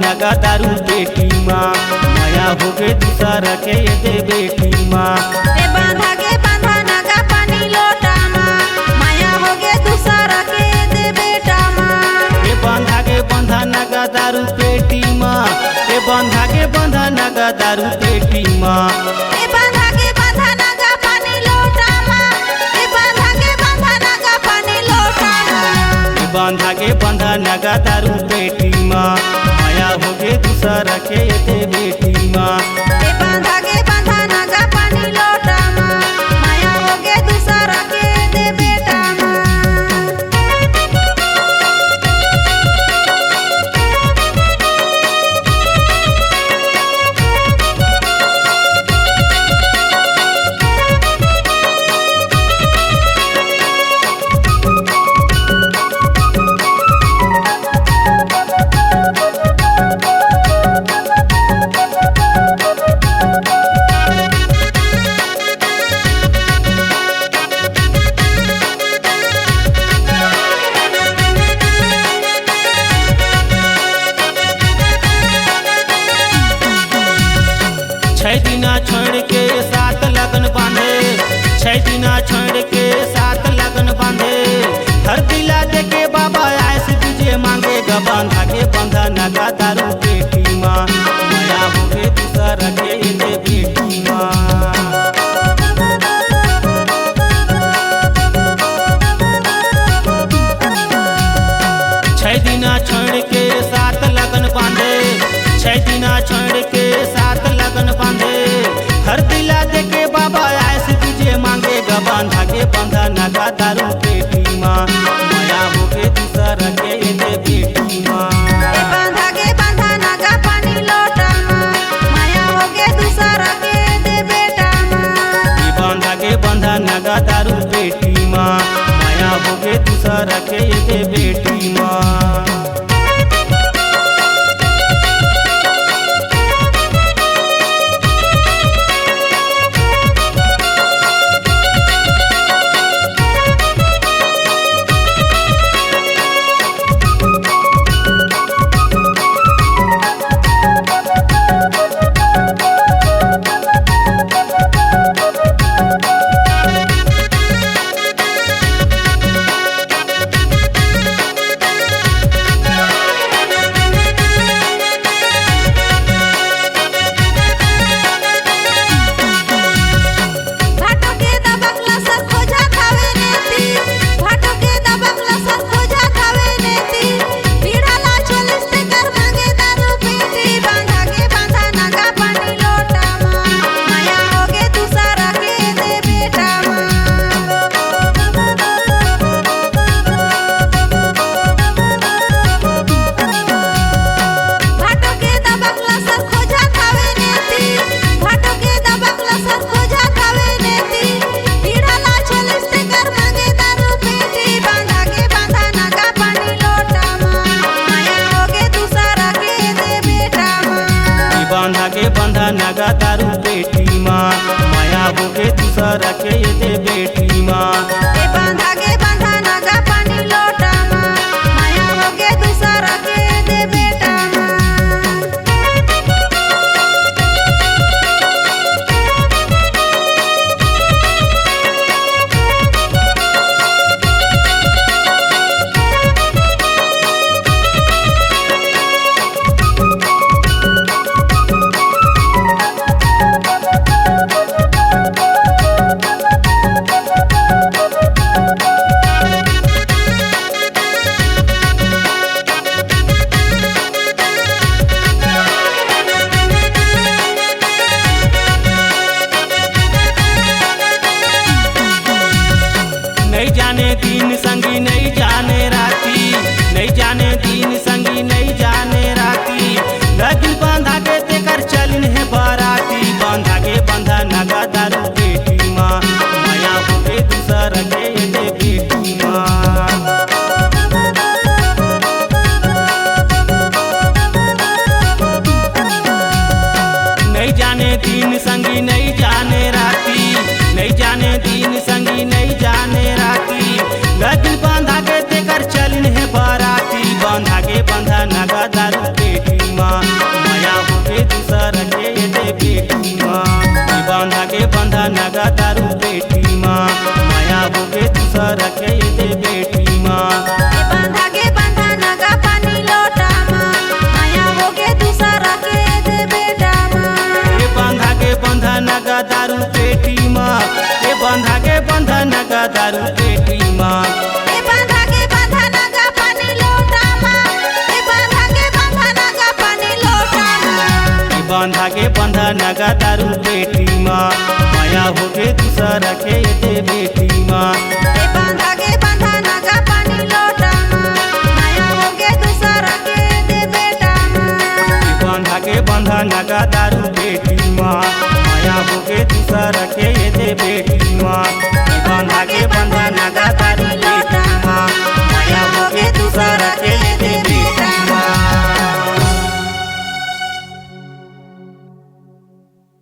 नगा दारू बेटी माँ माया हो गए दूसरा के ये दे बेटी माँ ए बांधा के बांधा नगा पानी लोटा माँ माया हो गए दूसरा के दे बेटा माँ ए बांधा के बांधा नगा दारू बेटी माँ ए बांधा के बांधा नगा दारू बेटी माँ ए बांधा के बांधा नगा पानी लोटा माँ ए बांधा के बांधा नगा पानी लोटा माँ ए बांधा के बांधा नगा दारू बेटी माँ माया हो गए दूसरा के ये दे बेटी माँ ए बांधा के बांधा नगा पानी लोटा माँ माया हो गए दूसरा के दे बेटा माँ छह दिना छोड़ के सात लगन बांधे छह दिना छोड़ के सात लगन बांधे हर दिला दे के बाबा ऐसे तुझे मांगेगा बांधा के बांधा नगा दारू बेटी माँ माया हो गए दूसरा के दे बेटी माँ छह दिना छोड़ के सात लगन बांधे छह दिना छोड़ के सात लगन बांधे हर दिला दे के बाबा ऐसे तुझे मांगेगा बांधा के बांधा नगा दारू बेटी माँ माया हो गए दूसरा के दे बेटी माँ ए बांधा के बांधा नगा पानी लोटा माँ माया हो गए दूसरा के दे बेटा माँ ये बांधा के बांधा नगा दारू बेटी माँ माया हो गए दूसरा के दे बेटी माँ भाटो के दबकला सर खोजा खावे नेती भाटो के दबकला सर खोजा खावे नेती पीड़ाला चोलिस ते कर मांगे दारू बेटी बांधा के बांधा नगा पानी लोटा माँ माया हो गए दूसरा के दे बेटा माँ भाटो के दबकला सर खोजा खावे नेती भाटो के दबकला सर खोजा खावे नेती पीड़ाला चोलिस ते कर मांगे दारू बेटी बांधा के बांधा नगा पानी लोटा माँ माया हो गए दूसरा के दे बेटा माँ ये बांधा के बांधा नगा दारू बेटी माँ माया हो गए दूसरा के दे बेटी माँ ए बांधा के बांधा नगा पानी लोटा माँ माया हो गए दूसरा के दे बेटा माँ नहीं जाने दिन संगी नहीं जाने राती नहीं जाने दिन संगी नहीं जाने राती लगन बांधा के तेकर चलिन है बाराती बांधा के बांधा नगा दारू बेटी माँ माया हो गए दूसरा के दे बेटी माँ नहीं जाने दिन संगी नहीं जाने राती नहीं जाने दिन संगी नहीं जाने राती लगन बांधा के तेकर चलिन है बाराती बांधा के बांधा नगा दारू बेटी माँ दारू पेटी माँ ए बंधा के बंधा नगा दारू पेटी माँ ए बांधा के बांधा नगा पानी लोटा माँ ए बांधा के बांधा नगा पानी लोटा माँ ए बंधा के बंधा नगा दारू पेटी माँ माया हो के दूसरा के दे बेटी माँ ए बांधा के बांधा नगा पानी लोटा माँ माया हो के दूसरा के दे बेटा माँ ए बंधा के बंधा नगा दारू पेटी माँ माया हो के दूसरा के दे बेटी माँ ए बंधा के बंधा नगा दारू पेटी